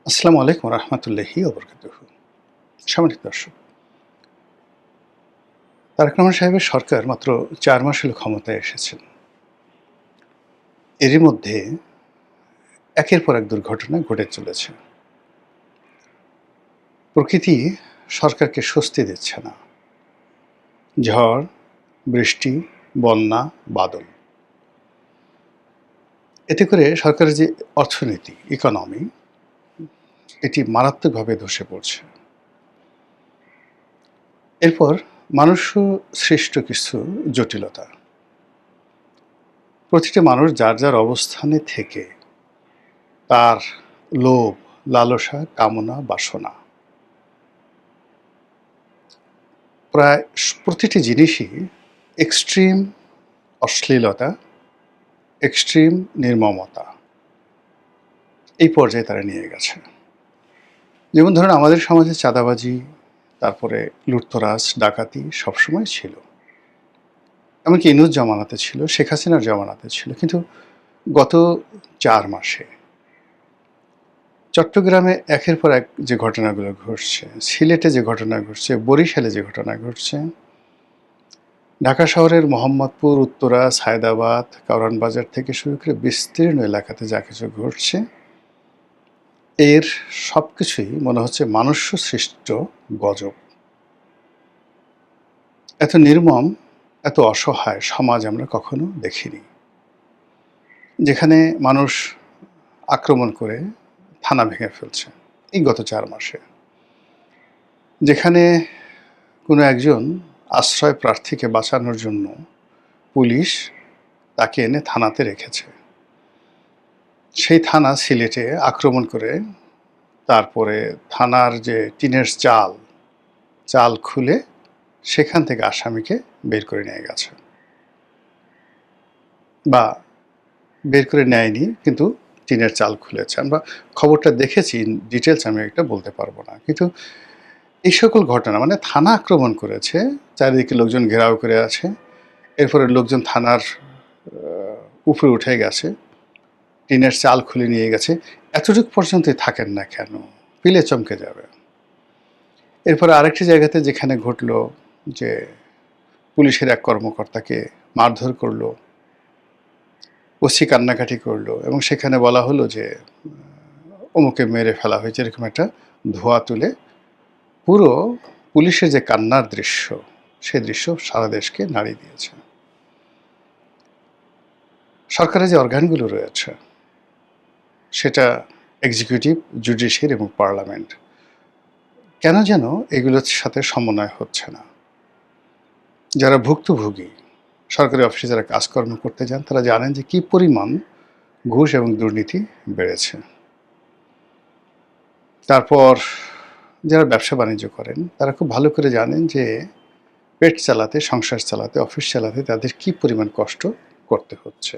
আসসালামু আলাইকুম রহমতুল্লাহি ওবরকাতুহু। সম্মানিত দর্শক, তারেক রহমান সাহেবের সরকার মাত্র ৪ মাস হলো ক্ষমতায় এসেছেন। এরই মধ্যে একের পর এক দুর্ঘটনা ঘটে চলেছে। প্রকৃতি সরকারকে স্বস্তি দিচ্ছে না। ঝড়, বৃষ্টি, বন্যা, বাদল। এতে করে সরকারের যে অর্থনীতি, ইকোনমি, এটি মারাত্মকভাবে ধসে পড়ছে। এরপর মানুষ সৃষ্ট কিছু জটিলতা। প্রতিটি মানুষ যার যার অবস্থানে থেকে তার লোভ, লালসা, কামনা, বাসনা প্রায় প্রতিটি জিনিসই এক্সট্রিম অশ্লীলতা, এক্সট্রিম নির্মমতা এই পর্যায়ে তারা নিয়ে গেছে। যেমন ধরুন আমাদের সমাজে চাঁদাবাজি, তারপরে লুটতরাজ, ডাকাতি সবসময় ছিল। এমনকি ইনুস জামানাতে ছিল, শেখ হাসিনার জামানাতে ছিল। কিন্তু গত ৪ মাসে চট্টগ্রামে একের পর এক যে ঘটনাগুলো ঘটছে, সিলেটে যে ঘটনা ঘটছে, বরিশালে যে ঘটনা ঘটছে, ঢাকা শহরের মোহাম্মদপুর, উত্তরা, সায়েদাবাদ, কারওয়ান বাজার থেকে শুরু করে বিস্তীর্ণ এলাকাতে যা কিছু ঘটছে, এর সবকিছুই মনে হচ্ছে মানুষ্য সৃষ্ট গজব। এত নির্মম, এত অসহায় সমাজ আমরা কখনো দেখিনি। যেখানে মানুষ আক্রমণ করে থানা ভেঙে ফেলছে এই গত ৪ মাসে। যেখানে কোনো একজন আশ্রয় প্রার্থীকে বাঁচানোর জন্য পুলিশ তাকে এনে থানাতে রেখেছে। সেই থানা সিলেটে আক্রমণ করে তারপরে থানার যে টিনের চাল খুলে সেখান থেকে আসামিকে বের করে নিয়ে গেছে। বা বের করে নেয়নি, কিন্তু টিনের চাল খুলেছে। আমরা খবরটা দেখেছি, ডিটেলস আমি এটা বলতে পারবো না। কিন্তু এই সকল ঘটনা মানে থানা আক্রমণ করেছে, চারিদিকে লোকজন ঘেরাও করে আছে। এরপরে লোকজন থানার উপরে উঠে গেছে, টিনের চাল খুলে নিয়ে গেছে। এতটুকু পর্যন্তই থাকেন না কেন? পিলে চমকে যাবে। এরপরে আরেকটি জায়গাতে যেখানে ঘটল যে পুলিশের এক কর্মকর্তাকে মারধর করলো, ওসি কান্নাকাটি করলো এবং সেখানে বলা হলো যে অমুকে মেরে ফেলা হয়েছে, এরকম একটা ধোঁয়া তুলে পুরো পুলিশের যে কান্নার দৃশ্য, সে দৃশ্য সারা দেশকে নাড়িয়ে দিয়েছে। সরকারের যে অর্গানগুলো রয়েছে, সেটা এক্সিকিউটিভ, জুডিশিয়ারি এবং পার্লামেন্ট, কেন যেন এগুলোর সাথে সমন্বয় হচ্ছে না। যারা ভুক্তভোগী, সরকারি অফিসে যারা কাজকর্ম করতে যান, তারা জানেন যে কী পরিমাণ ঘুষ এবং দুর্নীতি বেড়েছে। তারপর যারা ব্যবসা বাণিজ্য করেন, তারা খুব ভালো করে জানেন যে পেট চালাতে, সংসার চালাতে, অফিস চালাতে তাদের কী পরিমাণ কষ্ট করতে হচ্ছে।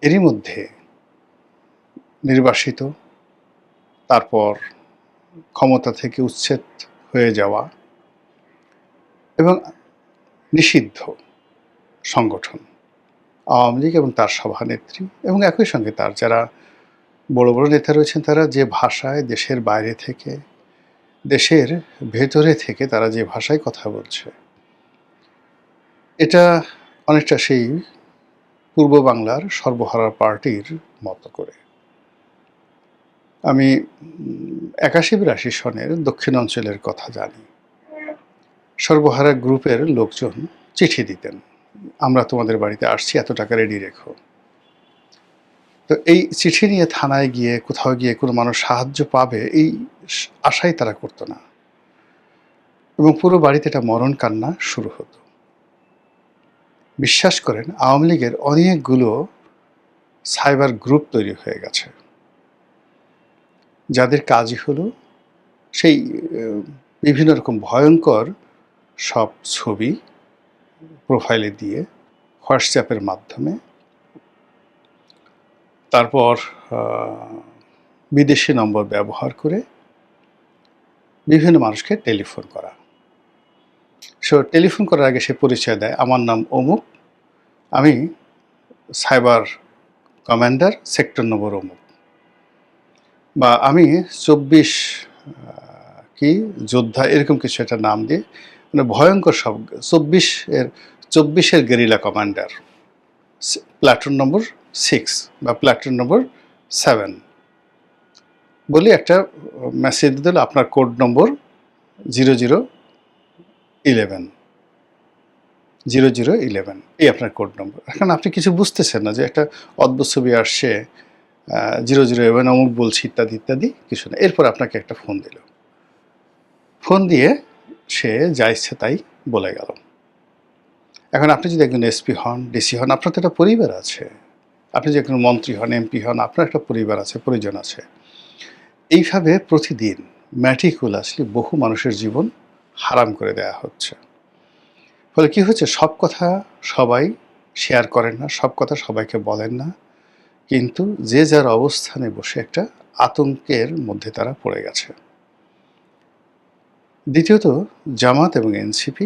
এরই মধ্যে নির্বাসিত, তারপর ক্ষমতা থেকে উচ্ছেদ হয়ে যাওয়া এবং নিষিদ্ধ সংগঠন আওয়ামী লীগ এবং তার সভানেত্রী এবং একই সঙ্গে তার যারা বড় বড় নেতা রয়েছেন, তারা যে ভাষায় দেশের বাইরে থেকে, দেশের ভেতরে থেকে তারা যে ভাষায় কথা বলছে, এটা অনেকটা সেই পূর্ব বাংলার সর্বহারা পার্টির মতো করে। আমি ৮১-৮২ সনের দক্ষিণ অঞ্চলের কথা জানি। সর্বহারা গ্রুপের লোকজন চিঠি দিতেন, আমরা তোমাদের বাড়িতে আসছি, এত টাকা রেডি রেখো। তো এই চিঠি নিয়ে থানায় গিয়ে, কোথাও গিয়ে কোনো মানুষ সাহায্য পাবে এই আশাই তারা করতো না, এবং পুরো বাড়িতে একটা মরণ কান্না শুরু হতো। বিশ্বাস করেন, আওয়ামী লীগের অনেকগুলো সাইবার গ্রুপ তৈরি হয়ে গেছে, যাদের কাজই হলো সেই বিভিন্ন রকম ভয়ঙ্কর সব ছবি প্রোফাইলে দিয়ে হোয়াটসঅ্যাপের মাধ্যমে, তারপর বিদেশি নম্বর ব্যবহার করে বিভিন্ন মানুষকে টেলিফোন করা। টেলিফোন করার আগে সে পরিচয় দেয়, আমার নাম অমুক, আমি সাইবার কমান্ডার, সেক্টর নম্বর অমুক। বা আমি ২৪ কি যোদ্ধা এরকম কিছু একটা নাম দিয়ে মানে ভয়ঙ্কর সব ২৪ এর গেরিলা কমান্ডার, প্ল্যাটুন নম্বর 6 বা প্ল্যাটুন নম্বর 7 বলে একটা মেসেজ দিল, আপনার কোড নম্বর 0011 0011 এই আপনার কোড নম্বর। এখন আপনি কিছু বুঝতেছেন না যে একটা অদ্ভুত ছবি আসছে, 0011 অমুক বলছি ইত্যাদি ইত্যাদি কিছু না। এরপর আপনাকে একটা ফোন দিল, ফোন দিয়ে সে যা ইচ্ছে তাই বলে গেল। এখন আপনি যদি একজন এসপি হন, ডিসি হন, আপনার তো একটা পরিবার আছে। আপনি যে কোনো মন্ত্রী হন, এমপি হন, আপনার একটা পরিবার আছে, পরিজন আছে। এইভাবে প্রতিদিন ম্যাটিকুলাসলি বহু মানুষের জীবন হারাম করে দেয়া হচ্ছে। ফলে কি হচ্ছে, সব কথা সবাই শেয়ার করেন না, সব কথা সবাইকে বলেন না, কিন্তু যে যার অবস্থানে বসে একটা আতঙ্কের মধ্যে তারা পড়ে গেছে। দ্বিতীয়ত, জামাত এবং এনসিপি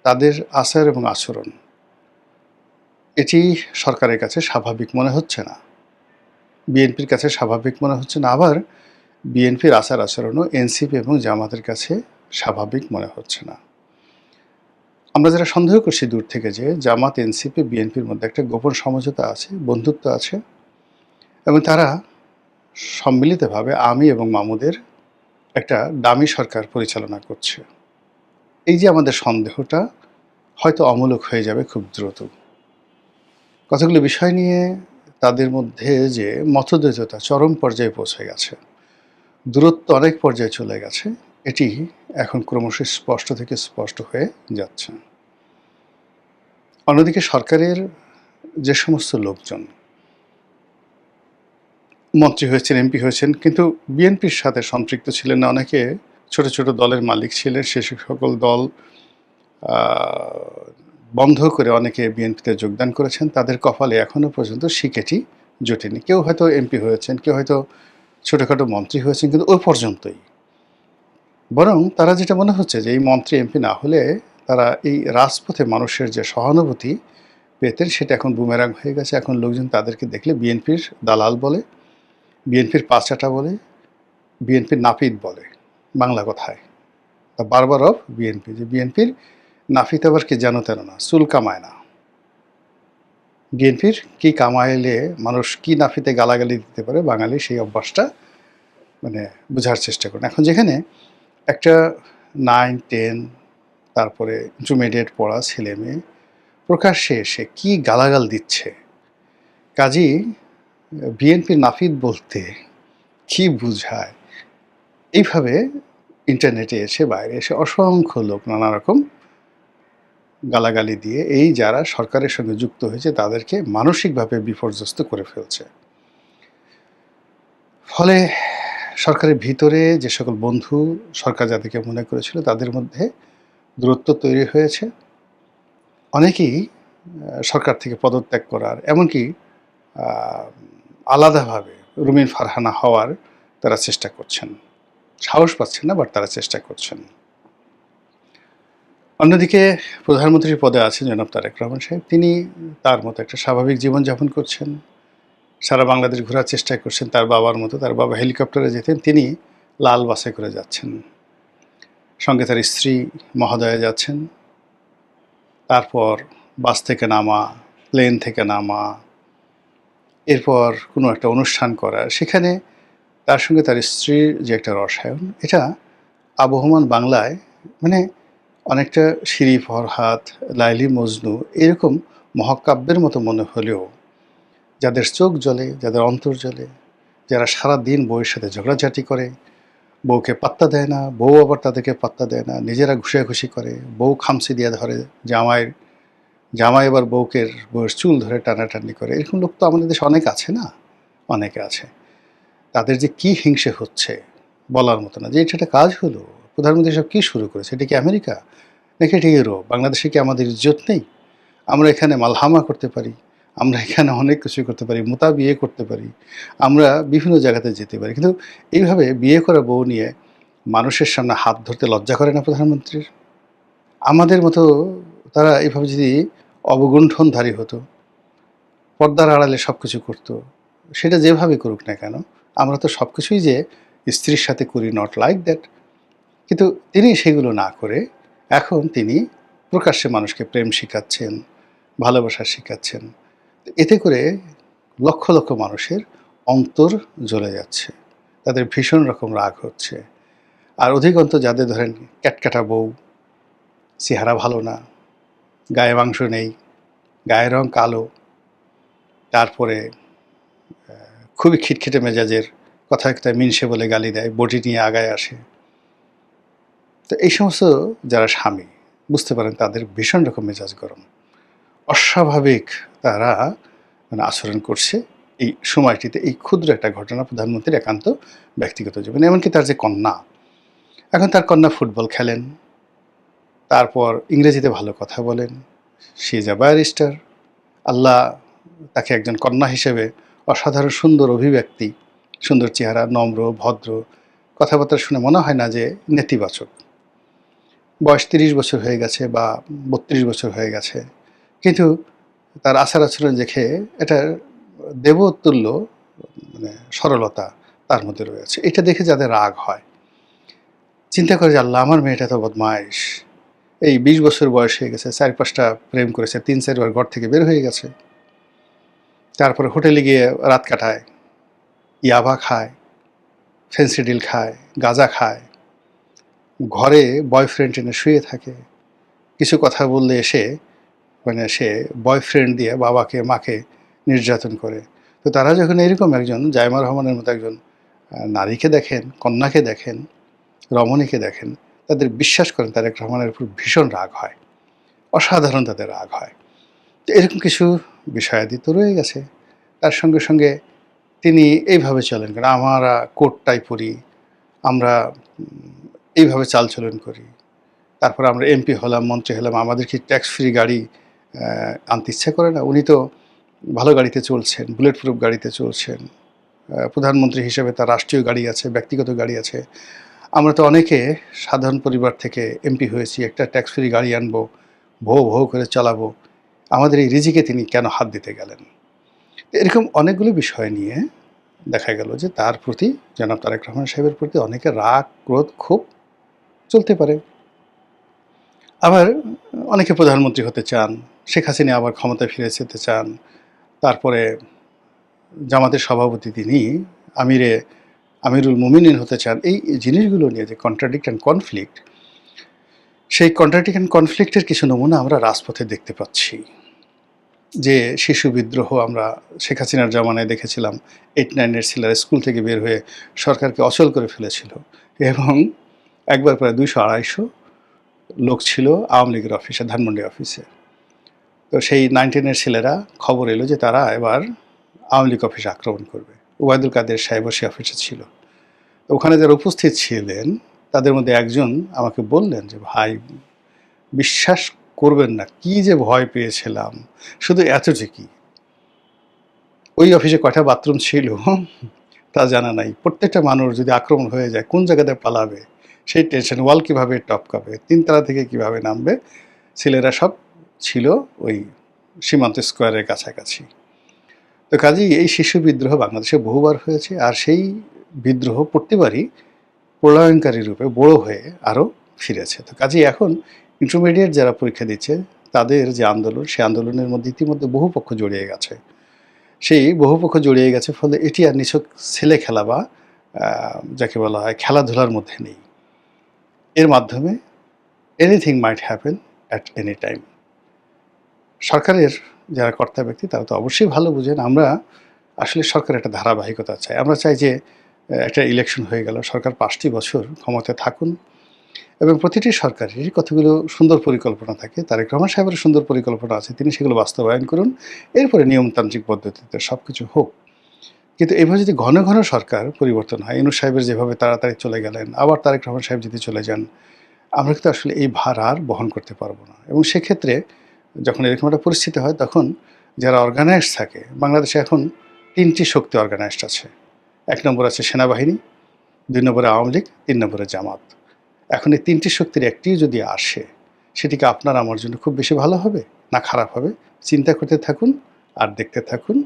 তাদের আচার এবং আচরণ এটি সরকারের কাছে স্বাভাবিক মনে হচ্ছে না, বিএনপির কাছে স্বাভাবিক মনে হচ্ছে না, আবার বিএনপির আচার আচরণও এনসিপি এবং জামাতের কাছে স্বাভাবিক মনে হচ্ছে না। আমরা যারা সন্দেহ করছি দূর থেকে যে জামাত, এনসিপি, বিএনপির মধ্যে একটা গোপন সমঝোতা আছে, বন্ধুত্ব আছে, এবং তারা সম্মিলিতভাবে আমি এবং মামুদের একটা দামি সরকার পরিচালনা করছে, এই যে আমাদের সন্দেহটা হয়তো অমূলক হয়ে যাবে খুব দ্রুত। কতগুলো বিষয় নিয়ে তাদের মধ্যে যে মতদ্বৈধতা চরম পর্যায়ে পৌঁছে গেছে, দূরত্ব অনেক পর্যায়ে চলে গেছে, এটি এখন ক্রমশ স্পষ্ট থেকে স্পষ্ট হয়ে যাচ্ছে। অন্যদিকে সরকারের যে সমস্ত লোকজন মন্ত্রী হয়েছেন, এমপি হয়েছেন, কিন্তু বিএনপির সাথে সম্পৃক্ত ছিলেন না, অনেকে ছোট ছোট দলের মালিক ছিলেন, সে সকল দল বন্ধ করে অনেকে বিএনপিতে যোগদান করেছেন, তাদের কপালে এখনও পর্যন্ত শিকেটি জোটেনি। কেউ হয়তো এমপি হয়েছেন, কেউ হয়তো ছোটোখাটো মন্ত্রী হয়েছেন, কিন্তু ওই পর্যন্তই। বরং তারা যেটা মনে হচ্ছে যে এই মন্ত্রী এমপি না হলে তারা এই রাজপথে মানুষের যে সহানুভূতি পেতেন সেটা এখন বুমেরাং হয়ে গেছে। এখন লোকজন তাদেরকে দেখলে বিএনপির দালাল বলে, বিএনপির পাঁচাটা বলে, বিএনপির নাপিত বলে বাংলা কথায়। তা বারবার অফ বিএনপি, যে বিএনপির নাপিত আবার কি জানো তেন না, চুল কামায় না। বিএনপির কি কামাইলে মানুষ কি নাপিতে গালাগালি দিতে পারে, বাঙালি সেই অভ্যাসটা মানে বোঝার চেষ্টা করেন। এখন যেখানে একটা 9, 10 তারপরে ইন্টারমিডিয়েট পড়া ছেলে মেয়ে প্রকাশ্যে এসে কি গালাগাল দিচ্ছে, কাজী বিএনপির নাপিত বলতে কি বুঝায়, এইভাবে ইন্টারনেটে এসে বাইরে এসে অসংখ্য লোক নানা রকম গালাগালি দিয়ে এই যারা সরকারের সঙ্গে যুক্ত হয়েছে তাদেরকে মানসিকভাবে বিপর্যস্ত করে ফেলছে। ফলে সরকারের ভিতরে যে সকল বন্ধু সরকার যাদেরকে মনে করেছিল তাদের মধ্যে দূরত্ব তৈরি হয়েছে। অনেকেই সরকার থেকে পদত্যাগ করার, এমনকি আলাদাভাবে রুমিন ফারহানা হওয়ার তারা চেষ্টা করছেন, সাহস পাচ্ছেন না, বাট তারা চেষ্টা করছেন। অন্যদিকে প্রধানমন্ত্রীর পদে আছেন জনাব তারেক রহমান সাহেব, তিনি তার মতো একটা স্বাভাবিক জীবনযাপন করছেন, সারা বাংলাদেশ ঘোরার চেষ্টা করছেন তার বাবার মতো। তার বাবা হেলিকপ্টারে যেতেন, তিনি লাল বাসে করে যাচ্ছেন, সঙ্গে তার স্ত্রী মহোদয়া যাচ্ছেন। তারপর বাস থেকে নামা, প্লেন থেকে নামা, এরপর কোনো একটা অনুষ্ঠান করা, সেখানে তার সঙ্গে তার স্ত্রীর যে একটা রসায়ন, এটা আবহমান বাংলায় মানে অনেকটা শিরি ফরহাদ, লাইলি মজনু এরকম মহাকাব্যের মতো মনে হলেও যাদের চোখ জ্বলে, যাদের অন্তর জ্বলে, যারা সারা দিন বউয়ের সাথে ঝগড়াঝাটি করে, বউকে পাত্তা দেয় না, বউ আবার তাদেরকে পাত্তা দেয় না, নিজেরা ঘুষাঘুষি করে, বউ খামচি দিয়ে ধরে জামাই আবার বউয়ের চুল ধরে টানাটানি করে, এরকম লোক তো আমাদের দেশে অনেক আছে না, অনেকে আছে। তাদের যে কি হিংসে হচ্ছে বলার মতো না। যে এটা একটা কাজ হলো, প্রধানমন্ত্রী সব কী শুরু করেছে, এটা কি আমেরিকা নাকি এটা ইউরোপ? বাংলাদেশে কি আমাদের ইজ্জত নেই? আমরা এখানে মালহামা করতে পারি, আমরা এখানে অনেক কিছু করতে পারি, মোতা বিয়ে করতে পারি, আমরা বিভিন্ন জায়গাতে যেতে পারি, কিন্তু এইভাবে বিয়ে করা বউ নিয়ে মানুষের সামনে হাত ধরতে লজ্জা করে না প্রধানমন্ত্রীর? আমাদের মতো তারা এইভাবে যদি অবগুণ্ঠনধারী হতো, পর্দার আড়ালে সব কিছু করতো, সেটা যেভাবে করুক না কেন, আমরা তো সব কিছুই যে স্ত্রীর সাথে করি, নট লাইক দ্যাট। কিন্তু তিনি সেগুলো না করে এখন তিনি প্রকাশ্যে মানুষকে প্রেম শিখাচ্ছেন, ভালোবাসা শিখাচ্ছেন। এতে করে লক্ষ লক্ষ মানুষের অন্তর জ্বলে যাচ্ছে, তাদের ভীষণ রকম রাগ হচ্ছে। আর অধিকন্ত যাদের ধরেন ক্যাটকাটা বউ, চেহারা ভালো না, গায়ে মাংস নেই, গায়ের রং কালো, তারপরে খুবই খিটখিটে মেজাজের, কথায় কথায় মিনসে বলে গালি দেয়, বটি নিয়ে আগায় আসে। তো এই সমস্ত যারা স্বামী বুঝতে পারেন তাদের ভীষণ রকম মেজাজ গরম, অস্বাভাবিক তারা মানে আচরণ করছে এই সময়টিতে। এই ক্ষুদ্র একটা ঘটনা প্রধানমন্ত্রীর একান্ত ব্যক্তিগত জীবন। এমনকি তার যে কন্যা, এখন তার কন্যা ফুটবল খেলেন, তারপর ইংরেজিতে ভালো কথা বলেন, শি ইজ আ ব্যারিস্টার। আল্লাহ তাকে একজন কন্যা হিসেবে অসাধারণ সুন্দর অভিব্যক্তি, সুন্দর চেহারা, নম্র ভদ্র, কথাবার্তা শুনে মনে হয় না যে নেতিবাচক। বয়স ৩০ বছর হয়ে গেছে বা ৩২ বছর হয়ে গেছে, কিন্তু তার আচার আচরণ দেখে এটা দেবতুল্য মানে সরলতা তার মধ্যে রয়েছে। এটা দেখে যাদের রাগ হয়, চিন্তা করে যে আল্লাহ আমার মেয়েটা তো বদমাইশ, এই ২০ বছর বয়স হয়ে গেছে, ৪-৫টা প্রেম করেছে, ৩-৪ বার ঘর থেকে বের হয়ে গেছে, তারপরে হোটেলে গিয়ে রাত কাটায়, ইয়াবা খায়, ফেন্সিডিল খায়, গাঁজা খায়, ঘরে বয়ফ্রেন্ড এনে শুয়ে থাকে, কিছু কথা বললে এসে মানে সে বয়ফ্রেন্ড দিয়ে বাবাকে মাকে নির্যাতন করে। তো তারা যখন এরকম একজন জাইমা রহমানের মতো একজন নারীকে দেখেন, কন্যাকে দেখেন, রমণীকে দেখেন, তাদের বিশ্বাস করেন তারেক রহমানের উপর ভীষণ রাগ হয়, অসাধারণ তাদের রাগ হয়। তো এরকম কিছু বিষয়াদি তো রয়ে গেছে। তার সঙ্গে সঙ্গে তিনি এইভাবে চলেন, কারণ আমরা কোট টাই পরি, আমরা এইভাবে চালচলন করি, তারপর আমরা এমপি হলাম, মন্ত্রী হলাম, আমাদের কি ট্যাক্স ফ্রি গাড়ি আনতে ইচ্ছা করে না? উনি তো ভালো গাড়িতে চলছেন, বুলেট প্রুফ গাড়িতে চলছেন, প্রধানমন্ত্রী হিসেবে তার রাষ্ট্রীয় গাড়ি আছে, ব্যক্তিগত গাড়ি আছে। আমরা তো অনেকে সাধারণ পরিবার থেকে এমপি হয়েছি, একটা ট্যাক্স ফ্রি গাড়ি আনবো, ভো ভো করে চালাবো, আমাদের এই রিজিকে তিনি কেন হাত দিতে গেলেন? এরকম অনেকগুলো বিষয় নিয়ে দেখা গেল যে তার প্রতি, জনাব তারেক রহমান সাহেবের প্রতি অনেকের রাগ, ক্রোধ, ক্ষোভ চলতে পারে। আবার অনেকে প্রধানমন্ত্রী হতে চান, শেখ হাসিনা আবার ক্ষমতায় ফিরে যেতে চান, তারপরে জামাতের সভাপতি তিনি আমিরুল মুমিনিন হতে চান। এই জিনিসগুলো নিয়ে যে কন্ট্রাডিক্ট অ্যান্ড কনফ্লিক্ট, সেই কন্ট্রাডিক্ট অ্যান্ড কনফ্লিক্টের কিছু নমুনা আমরা রাজপথে দেখতে পাচ্ছি। যে শিশু বিদ্রোহ আমরা শেখ হাসিনার জামানায় দেখেছিলাম, 8-9 ছেলেরা স্কুল থেকে বের হয়ে সরকারকে অচল করে ফেলেছিল, এবং একবার প্রায় 200-250 লোক ছিল আওয়ামী লীগের অফিসে, ধানমন্ডি অফিসে। তো সেই 9-10 ছেলেরা খবর এলো যে তারা এবার আওয়ামী লীগ অফিসে আক্রমণ করবে। ওবায়দুল কাদের সাহেব সে অফিসে ছিল। তো ওখানে যারা উপস্থিত ছিলেন তাদের মধ্যে একজন আমাকে বললেন যে, ভাই বিশ্বাস করবেন না কি যে ভয় পেয়েছিলাম, শুধু এতটুকুই, ওই অফিসে কয়টা বাথরুম ছিল তা জানা নাই, প্রত্যেকটা মানুষ যদি আক্রমণ হয়ে যায় কোন জায়গাতে পালাবে সেই টেনশন, ওয়াল কীভাবে টপকাবে, 3 তলা থেকে কীভাবে নামবে। ছেলেরা সব ছিল ওই সীমান্ত স্কোয়ারের কাছাকাছি। তো কাজেই এই শিশু বিদ্রোহ বাংলাদেশে বহুবার হয়েছে, আর সেই বিদ্রোহ প্রতিবারই প্রলয়ঙ্কারী রূপে বড় হয়ে আরও ফিরেছে। তো কাজেই এখন ইন্টারমিডিয়েট যারা পরীক্ষা দিচ্ছে তাদের যে আন্দোলন, সেই আন্দোলনের মধ্যে ইতিমধ্যে বহু পক্ষ জড়িয়ে গেছে। সেই বহু পক্ষ জড়িয়ে গেছে, ফলে এটি আর নিছক ছেলে খেলা বা যাকে বলা হয় খেলাধুলার মধ্যে নেই। এর মাধ্যমে anything might happen at any time. সরকারের যারা কর্তা ব্যক্তি তারা তো অবশ্যই ভালো বুঝেন। আমরা আসলে সরকারের একটা ধারাবাহিকতা চাই। আমরা চাই যে একটা ইলেকশন হয়ে গেল, সরকার 5টি বছর ক্ষমতায় থাকুন, এবং প্রতিটি সরকারেরই কতগুলো সুন্দর পরিকল্পনা থাকে। তারেক রহমান সাহেবের সুন্দর পরিকল্পনা আছে, তিনি সেগুলো বাস্তবায়ন করুন, এরপরে নিয়মতান্ত্রিক পদ্ধতিতে সব কিছু হোক। কিন্তু এভাবে যদি ঘন ঘন সরকার পরিবর্তন হয়, ইউনূস সাহেবের যেভাবে তাড়াতাড়ি চলে গেলেন, আবার তারেক রহমান সাহেব যদি চলে যান, আমরা কিন্তু আসলে এই ভার আর বহন করতে পারবো না। এবং সেক্ষেত্রে যখন এরকম একটা পরিস্থিতি হয়, তখন যারা অর্গানাইজড থাকে, বাংলাদেশে এখন 3টি শক্তি অর্গানাইজড আছে। 1 নম্বর আছে সেনাবাহিনী, 2 নম্বরে আওয়ামী লীগ, 3 নম্বরে জামাত। এখন এই 3টি শক্তির একটিও যদি আসে, সেটি কি আপনার আমার জন্য খুব বেশি ভালো হবে না খারাপ হবে? চিন্তা করতে থাকুন আর দেখতে থাকুন।